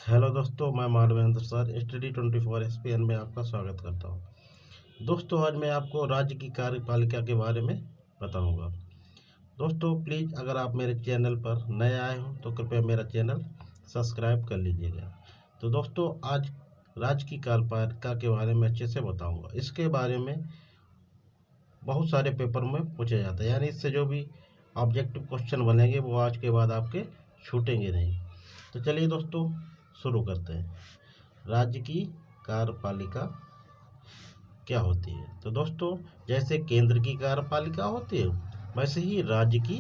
Hello दोस्तों, मैं Manvendra sir Study24 SPN में आपका स्वागत करता हूं। दोस्तों, आज मैं आपको राज्य की कार्यपालिका के बारे में बताऊंगा। दोस्तों, प्लीज़ अगर आप मेरे चैनल पर नए आए हो तो कृपया मेरा चैनल सब्सक्राइब कर लीजिएगा। तो दोस्तों, आज राज्य की कार्यपालिका के बारे में अच्छे से बताऊँगा। इसके बारे में बहुत सारे पेपर में पूछा जाता है, यानी इससे जो भी ऑब्जेक्टिव क्वेश्चन बनेंगे वो आज के बाद आपके छूटेंगे नहीं। तो चलिए दोस्तों, शुरू करते हैं। राज्य की कार्यपालिका क्या होती है? तो दोस्तों, जैसे केंद्र की कार्यपालिका होती है वैसे ही राज्य की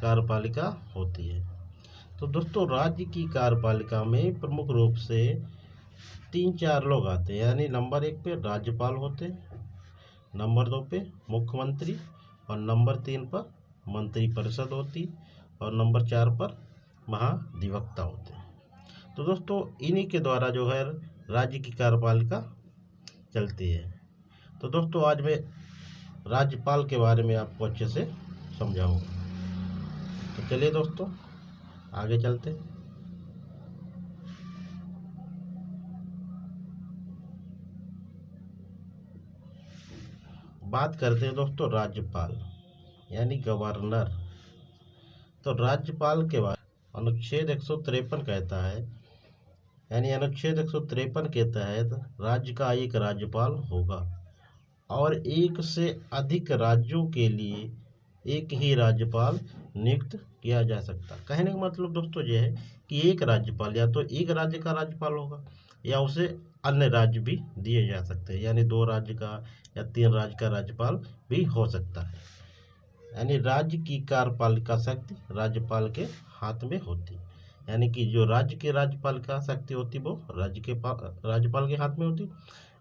कार्यपालिका होती है। तो दोस्तों, राज्य की कार्यपालिका में प्रमुख रूप से 3-4 लोग आते हैं, यानी नंबर 1 पे राज्यपाल होते हैं, नंबर 2 पे मुख्यमंत्री, और नंबर 3 पर मंत्रिपरिषद होती, और नंबर 4 पर महाधिवक्ता होते हैं। तो दोस्तों, इन्हीं के द्वारा जो है राज्य की कार्यपालिका चलती है। तो दोस्तों, आज मैं राज्यपाल के बारे में आपको अच्छे से समझाऊंगा। तो चलिए दोस्तों, आगे चलते हैं। बात करते हैं दोस्तों राज्यपाल यानी गवर्नर। तो राज्यपाल के बारे अनुच्छेद 153 कहता है, यानी अनुच्छेद 153 के तहत राज्य का एक राज्यपाल होगा और एक से अधिक राज्यों के लिए एक ही राज्यपाल नियुक्त किया जा सकता। कहने का मतलब दोस्तों ये है कि एक राज्यपाल या तो एक राज्य का राज्यपाल होगा या उसे अन्य राज्य भी दिए जा सकते हैं, यानी 2 राज्य का या 3 राज्य का राज्यपाल भी हो सकता है। यानी राज्य की कार्यपालिका शक्ति राज्यपाल के हाथ में होती है, यानी कि जो राज्य के राज्यपाल का शक्ति होती वो राज्यपाल के हाथ में होती,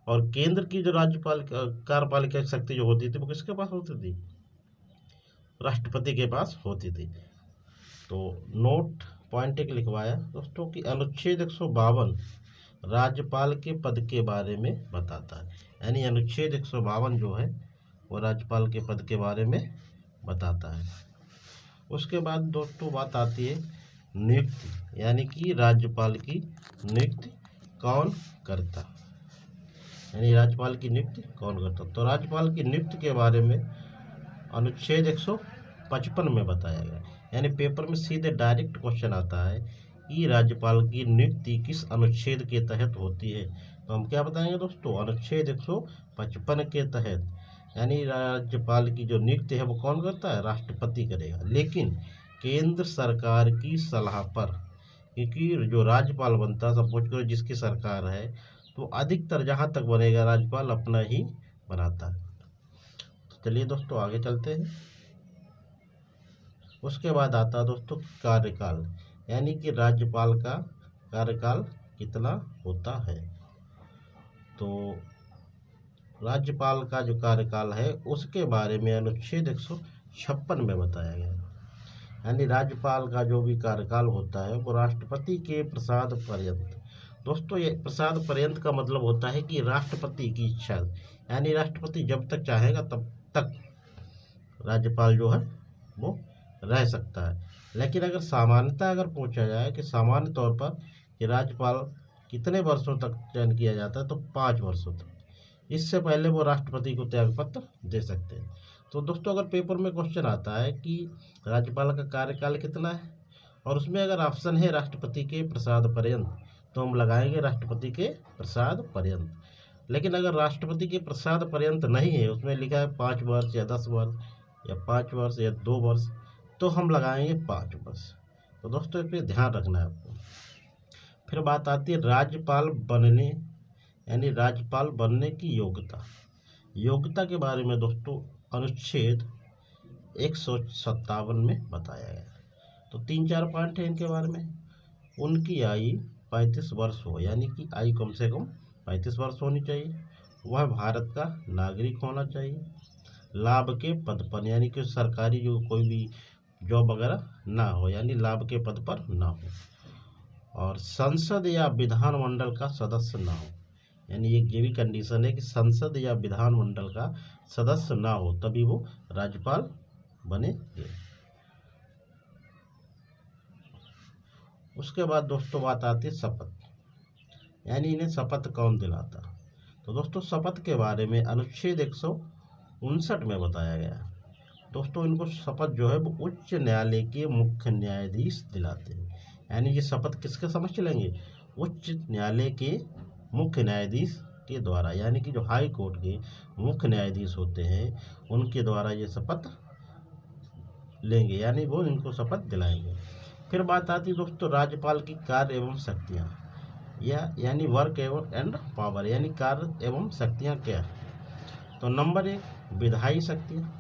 और केंद्र की जो राज्यपाल कार्यपालिका शक्ति जो होती थी वो किसके पास होती थी? राष्ट्रपति के पास होती थी। तो नोट पॉइंट एक लिखवाया दोस्तों कि अनुच्छेद 152 राज्यपाल के पद के बारे में बताता है, यानी अनुच्छेद 152 जो है वो राज्यपाल के पद के बारे में बताता है। उसके बाद दोस्तों बात आती है नियुक्ति, यानी कि राज्यपाल की नियुक्ति कौन करता, यानी राज्यपाल की नियुक्ति कौन करता। तो राज्यपाल की नियुक्ति के बारे में अनुच्छेद 155 में बताया गया, यानी पेपर में सीधे डायरेक्ट क्वेश्चन आता है कि राज्यपाल की नियुक्ति किस अनुच्छेद के तहत होती है। तो हम क्या बताएंगे दोस्तों? अनुच्छेद 155 के तहत, यानी राज्यपाल की जो नियुक्ति है वो कौन करता है? राष्ट्रपति करेगा, लेकिन केंद्र सरकार की सलाह पर, क्योंकि जो राज्यपाल बनता है, सपोज करो जिसकी सरकार है, तो अधिकतर जहाँ तक बनेगा राज्यपाल अपना ही बनाता है। तो चलिए दोस्तों, आगे चलते हैं। उसके बाद आता है दोस्तों कार्यकाल, यानी कि राज्यपाल का कार्यकाल कितना होता है। तो राज्यपाल का जो कार्यकाल है उसके बारे में अनुच्छेद 156 में बताया गया, यानी राज्यपाल का जो भी कार्यकाल होता है वो राष्ट्रपति के प्रसाद पर्यंत। दोस्तों, ये प्रसाद पर्यंत का मतलब होता है कि राष्ट्रपति की इच्छा, यानी राष्ट्रपति जब तक चाहेगा तब तक राज्यपाल जो है वो रह सकता है। लेकिन अगर सामान्यतः अगर पूछा जाए कि सामान्य तौर पर कि राज्यपाल कितने वर्षों तक चयन किया जाता है, तो 5 वर्षों तक। इससे पहले वो राष्ट्रपति को त्यागपत्र दे सकते हैं। तो दोस्तों, अगर पेपर में क्वेश्चन आता है कि राज्यपाल का कार्यकाल कितना है और उसमें अगर ऑप्शन है राष्ट्रपति के प्रसाद पर्यंत, तो हम लगाएंगे राष्ट्रपति के प्रसाद पर्यंत। लेकिन अगर राष्ट्रपति के प्रसाद पर्यंत नहीं है, उसमें लिखा है 5 वर्ष या 10 वर्ष या 5 वर्ष या 2 वर्ष, तो हम लगाएंगे 5 वर्ष। तो दोस्तों, इस पर ध्यान रखना है आपको। फिर बात आती है राज्यपाल बनने, यानी राज्यपाल बनने की योग्यता के बारे में दोस्तों अनुच्छेद 157 में बताया गया। तो 3-4 पॉइंट है इनके बारे में। उनकी आयु 35 वर्ष हो, यानी कि आयु कम से कम 35 वर्ष होनी चाहिए। वह भारत का नागरिक होना चाहिए। लाभ के पद पर, यानी कि सरकारी जो कोई भी जॉब वगैरह ना हो, यानी लाभ के पद पर ना हो। और संसद या विधानमंडल का सदस्य ना हो, यानी एक ये भी कंडीशन है कि संसद या विधानमंडल का सदस्य ना हो तभी वो राज्यपाल बनेंगे। उसके बाद दोस्तों बात आती है शपथ, यानी इन्हें शपथ कौन दिलाता। तो दोस्तों शपथ के बारे में अनुच्छेद 159 में बताया गया है। दोस्तों इनको शपथ जो है वो उच्च न्यायालय के मुख्य न्यायाधीश दिलाते हैं। यानी ये शपथ किसके समझ चलेंगे, उच्च न्यायालय के मुख्य न्यायाधीश के द्वारा, यानी कि जो हाई कोर्ट के मुख्य न्यायाधीश होते हैं उनके द्वारा ये शपथ लेंगे, यानी वो इनको शपथ दिलाएंगे। फिर बात आती है दोस्तों राज्यपाल की कार्य एवं शक्तियाँ, यानी वर्क एंड पावर, यानी कार्य एवं शक्तियाँ क्या है। तो नंबर 1 विधायी शक्तियाँ।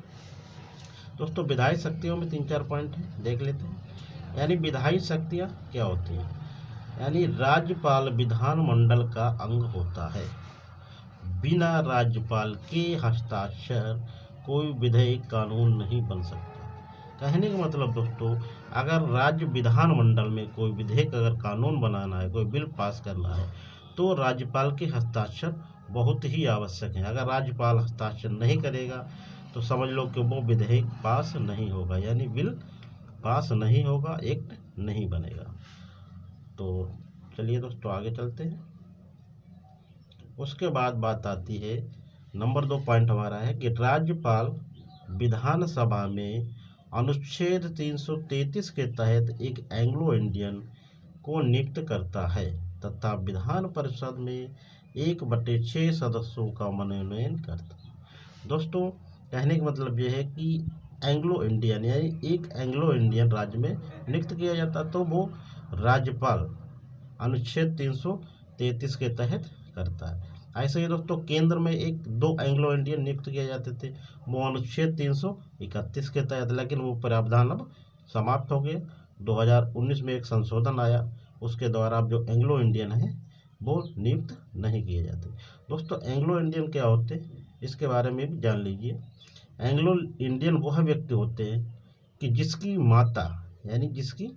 दोस्तों विधायी शक्तियों में 3-4 पॉइंट है, देख लेते हैं। यानी विधायी शक्तियाँ क्या होती हैं, यानी राज्यपाल विधानमंडल का अंग होता है। बिना राज्यपाल के हस्ताक्षर कोई विधेयक कानून नहीं बन सकता। कहने का मतलब दोस्तों, अगर राज्य विधानमंडल में कोई विधेयक अगर कानून बनाना है, कोई बिल पास करना है, तो राज्यपाल के हस्ताक्षर बहुत ही आवश्यक है। अगर राज्यपाल हस्ताक्षर नहीं करेगा तो समझ लो कि वो विधेयक पास नहीं होगा, यानी बिल पास नहीं होगा, एक्ट नहीं बनेगा। तो चलिए दोस्तों आगे चलते हैं। उसके बाद बात आती है, नंबर 2 पॉइंट हमारा है कि राज्यपाल विधानसभा में अनुच्छेद 333 के तहत एक एंग्लो इंडियन को नियुक्त करता है तथा विधान परिषद में 1/6 सदस्यों का मनोनयन करता है। दोस्तों कहने का मतलब यह है कि एंग्लो इंडियन, यानी एक एंग्लो इंडियन राज्य में नियुक्त किया जाता तो वो राज्यपाल अनुच्छेद 333 के तहत करता है। ऐसे ही दोस्तों केंद्र में 1-2 एंग्लो इंडियन नियुक्त किए जाते थे, वो अनुच्छेद 331 के तहत, लेकिन वो प्रावधान अब समाप्त हो गए। 2019 में एक संशोधन आया, उसके द्वारा अब जो एंग्लो इंडियन है वो नियुक्त नहीं किए जाते। दोस्तों एंग्लो इंडियन क्या होते हैं इसके बारे में भी जान लीजिए। एंग्लो इंडियन वह व्यक्ति होते हैं कि जिसकी माता, यानी जिसकी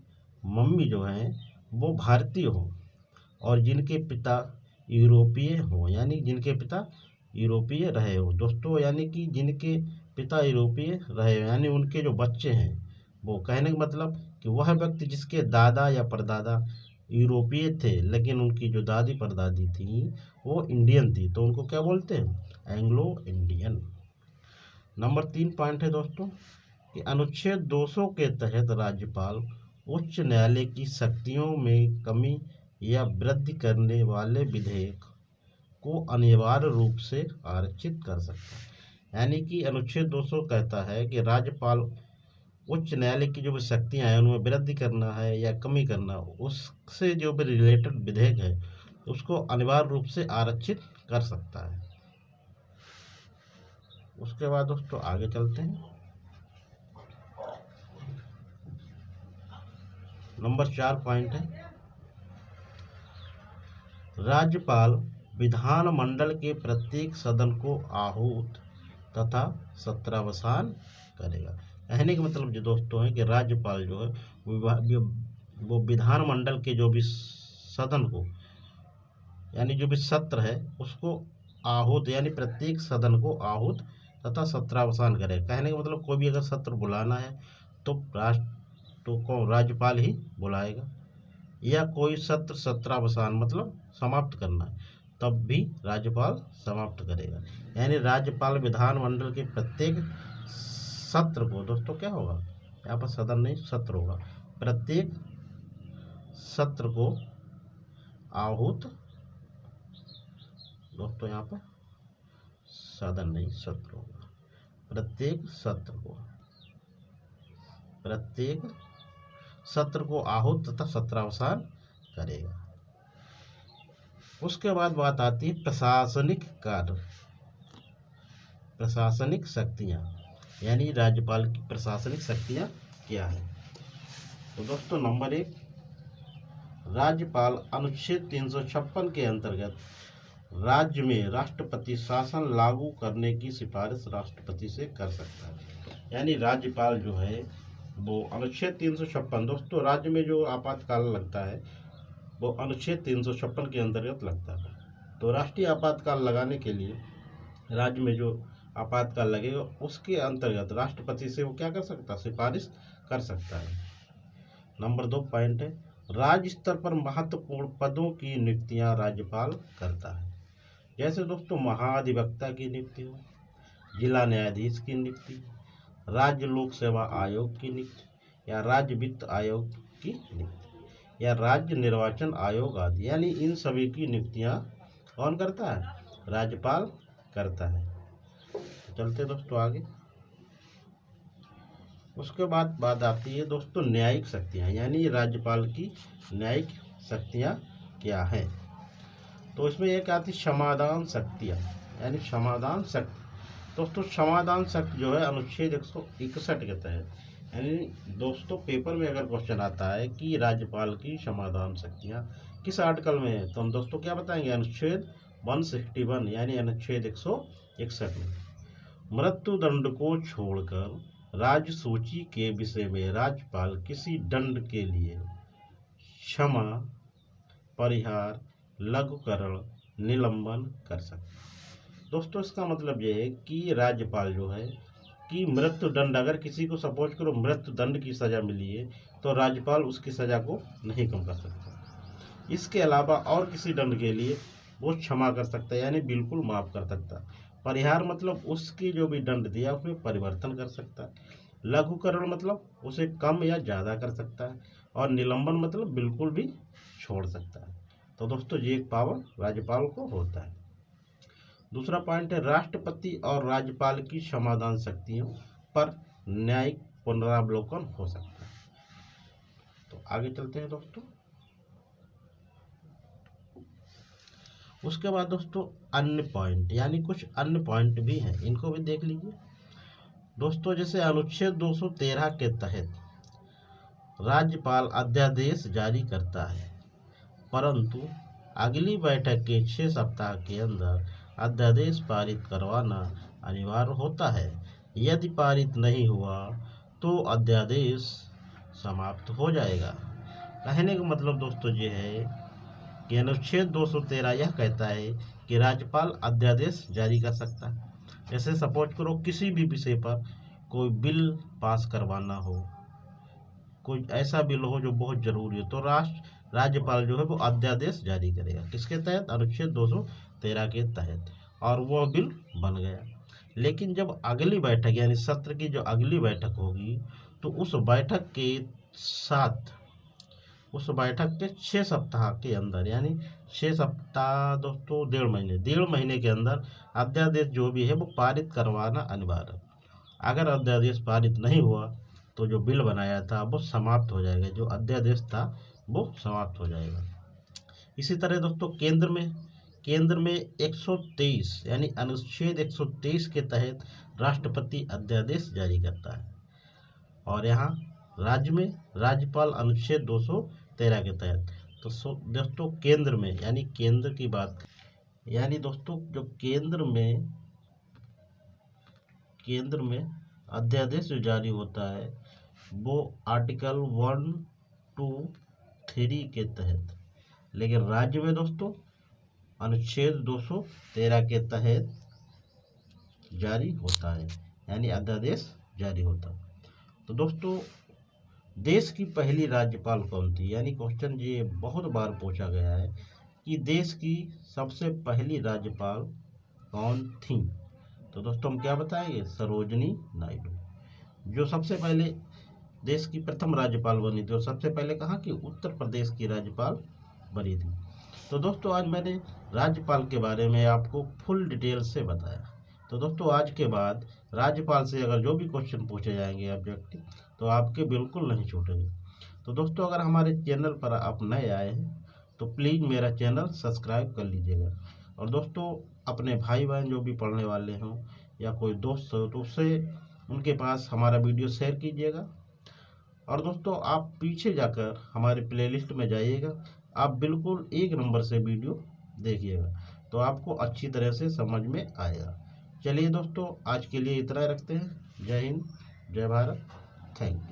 मम्मी जो है वो भारतीय हो और जिनके पिता यूरोपीय हो, यानी जिनके पिता यूरोपीय रहे हो। दोस्तों यानी कि जिनके पिता यूरोपीय रहे हो, यानी उनके जो बच्चे हैं वो, कहने का मतलब कि वह व्यक्ति जिसके दादा या परदादा यूरोपीय थे लेकिन उनकी जो दादी परदादी थी वो इंडियन थी, तो उनको क्या बोलते हैं, एंग्लो इंडियन। नंबर 3 पॉइंट है दोस्तों कि अनुच्छेद 200 के तहत राज्यपाल उच्च न्यायालय की शक्तियों में कमी या वृद्धि करने वाले विधेयक को अनिवार्य रूप से आरक्षित कर सकता है। यानी कि अनुच्छेद 200 कहता है कि राज्यपाल उच्च न्यायालय की जो भी शक्तियाँ हैं उनमें वृद्धि करना है या कमी करना, उससे जो भी रिलेटेड विधेयक है उसको अनिवार्य रूप से आरक्षित कर सकता है। उसके बाद दोस्तों आगे चलते हैं। नंबर 4 पॉइंट है, राज्यपाल विधानमंडल के प्रत्येक सदन को आहूत तथा सत्रावसान करेगा। कहने का मतलब जो दोस्तों है कि राज्यपाल जो है वो विधानमंडल के जो भी सदन को, यानी जो भी सत्र है उसको आहूत, यानी प्रत्येक सदन को आहूत तथा सत्रावसान करेगा। कहने का मतलब कोई भी अगर सत्र बुलाना है तो राज्यपाल ही बुलाएगा, या कोई सत्रावसान मतलब समाप्त करना है तब भी राज्यपाल समाप्त करेगा। यानी राज्यपाल विधानमंडल के प्रत्येक सत्र को, दोस्तों क्या होगा यहाँ पर, सदन नहीं सत्र होगा, प्रत्येक सत्र को आहूत, दोस्तों यहाँ पर सदन नहीं सत्र होगा, प्रत्येक सत्र को आहूत तथा सत्रावसान करेगा। उसके बाद बात आती है प्रशासनिक कार्य, प्रशासनिक शक्तियाँ, यानी राज्यपाल की प्रशासनिक शक्तियाँ क्या है। तो दोस्तों नंबर 1, राज्यपाल अनुच्छेद 356 के अंतर्गत राज्य में राष्ट्रपति शासन लागू करने की सिफारिश राष्ट्रपति से कर सकता है। यानी राज्यपाल जो है वो अनुच्छेद 356, दोस्तों राज्य में जो आपातकाल लगता है वो अनुच्छेद 356 के अंतर्गत लगता है। तो राष्ट्रीय आपातकाल लगाने के लिए राज्य में जो आपातकाल लगेगा उसके अंतर्गत राष्ट्रपति से वो क्या कर सकता है, सिफारिश कर सकता है। नंबर 2 पॉइंट है, राज्य स्तर पर महत्वपूर्ण पदों की नियुक्तियां राज्यपाल करता है। जैसे दोस्तों महाधिवक्ता की नियुक्ति हो, जिला न्यायाधीश की नियुक्ति, राज्य लोक सेवा आयोग की नियुक्ति, या राज्य वित्त आयोग की नियुक्ति, या राज्य निर्वाचन आयोग आदि, यानी इन सभी की नियुक्तियां कौन करता है? राज्यपाल करता है। तो चलते दोस्तों आगे। उसके बाद बात आती है दोस्तों न्यायिक शक्तियां, यानी राज्यपाल की न्यायिक शक्तियां क्या हैं। तो इसमें एक आती क्षमादान शक्तियां, यानी क्षमादान शक्ति। दोस्तों क्षमादान शक्ति जो है अनुच्छेद 161 के तहत, यानी दोस्तों पेपर में अगर क्वेश्चन आता है कि राज्यपाल की क्षमादान शक्तियां किस आर्टिकल में है, तो हम दोस्तों क्या बताएंगे? अनुच्छेद 161 यानी अनुच्छेद 161 में। मृत्यु दंड को छोड़कर राज्य सूची के विषय में राज्यपाल किसी दंड के लिए क्षमा, परिहार, लघुकरण, निलंबन कर सकता है। दोस्तों इसका मतलब ये है कि राज्यपाल जो है कि मृत्यु दंड, अगर किसी को सपोज करो मृत्यु दंड की सजा मिली है तो राज्यपाल उसकी सजा को नहीं कम कर सकता। इसके अलावा और किसी दंड के लिए वो क्षमा कर सकता है, यानी बिल्कुल माफ कर सकता है। परिहार मतलब उसकी जो भी दंड दिया उसमें परिवर्तन कर सकता है। लघुकरण मतलब उसे कम या ज़्यादा कर सकता है। और निलंबन मतलब बिल्कुल भी छोड़ सकता है। तो दोस्तों ये एक पावर राज्यपाल को होता है। दूसरा पॉइंट है राष्ट्रपति और राज्यपाल की क्षमादान शक्तियों पर न्यायिक पुनरावलोकन हो सकता है। तो आगे चलते हैं दोस्तों। उसके बाद दोस्तों अन्य पॉइंट, यानी कुछ अन्य पॉइंट भी हैं, इनको भी देख लीजिए दोस्तों। जैसे अनुच्छेद 213 के तहत राज्यपाल अध्यादेश जारी करता है, परंतु अगली बैठक के 6 सप्ताह के अंदर अध्यादेश पारित करवाना अनिवार्य होता है। यदि पारित नहीं हुआ तो अध्यादेश समाप्त हो जाएगा। कहने का मतलब दोस्तों ये है कि अनुच्छेद 213 यह कहता है कि राज्यपाल अध्यादेश जारी कर सकता है। जैसे सपोज करो किसी भी विषय पर कोई बिल पास करवाना हो, कोई ऐसा बिल हो जो बहुत जरूरी हो, तो राज्यपाल जो है वो अध्यादेश जारी करेगा। किसके तहत? अनुच्छेद 213 के तहत। और वो बिल बन गया। लेकिन जब अगली बैठक यानी सत्र की जो अगली बैठक होगी तो उस बैठक के साथ उस बैठक के 6 सप्ताह के अंदर, यानी 6 सप्ताह दोस्तों 1.5 महीने के अंदर अध्यादेश जो भी है वो पारित करवाना अनिवार्य है। अगर अध्यादेश पारित नहीं हुआ तो जो बिल बनाया था वो समाप्त हो जाएगा, जो अध्यादेश था वो समाप्त हो जाएगा। इसी तरह दोस्तों केंद्र में 123 यानी अनुच्छेद 123 के तहत राष्ट्रपति अध्यादेश जारी करता है। और यहाँ राज्य में राज्यपाल अनुच्छेद 213 के तहत। तो दोस्तों केंद्र में, यानी केंद्र की बात, यानी दोस्तों जो केंद्र में अध्यादेश जो जारी होता है वो आर्टिकल 1, 2, 3 के तहत। लेकिन राज्य में दोस्तों अनुच्छेद 213 के तहत जारी होता है, यानी अध्यादेश जारी होता है। तो दोस्तों देश की पहली राज्यपाल कौन थी? यानी क्वेश्चन ये बहुत बार पूछा गया है कि देश की सबसे पहली राज्यपाल कौन थी? तो दोस्तों हम क्या बताएंगे? सरोजिनी नायडू, जो सबसे पहले देश की प्रथम राज्यपाल बनी थी। और सबसे पहले कहाँ की? उत्तर प्रदेश की राज्यपाल बनी थी। तो दोस्तों आज मैंने राज्यपाल के बारे में आपको फुल डिटेल से बताया। तो दोस्तों आज के बाद राज्यपाल से अगर जो भी क्वेश्चन पूछे जाएंगे ऑब्जेक्टिव, तो आपके बिल्कुल नहीं छूटेंगे। तो दोस्तों अगर हमारे चैनल पर आप नए आए हैं तो प्लीज़ मेरा चैनल सब्सक्राइब कर लीजिएगा। और दोस्तों अपने भाई बहन जो भी पढ़ने वाले हों या कोई दोस्त हो तो उससे उनके पास हमारा वीडियो शेयर कीजिएगा। और दोस्तों आप पीछे जाकर हमारे प्लेलिस्ट में जाइएगा, आप बिल्कुल 1 नंबर से वीडियो देखिएगा तो आपको अच्छी तरह से समझ में आएगा। चलिए दोस्तों आज के लिए इतना ही रखते हैं। जय हिंद, जय भारत, थैंक यू।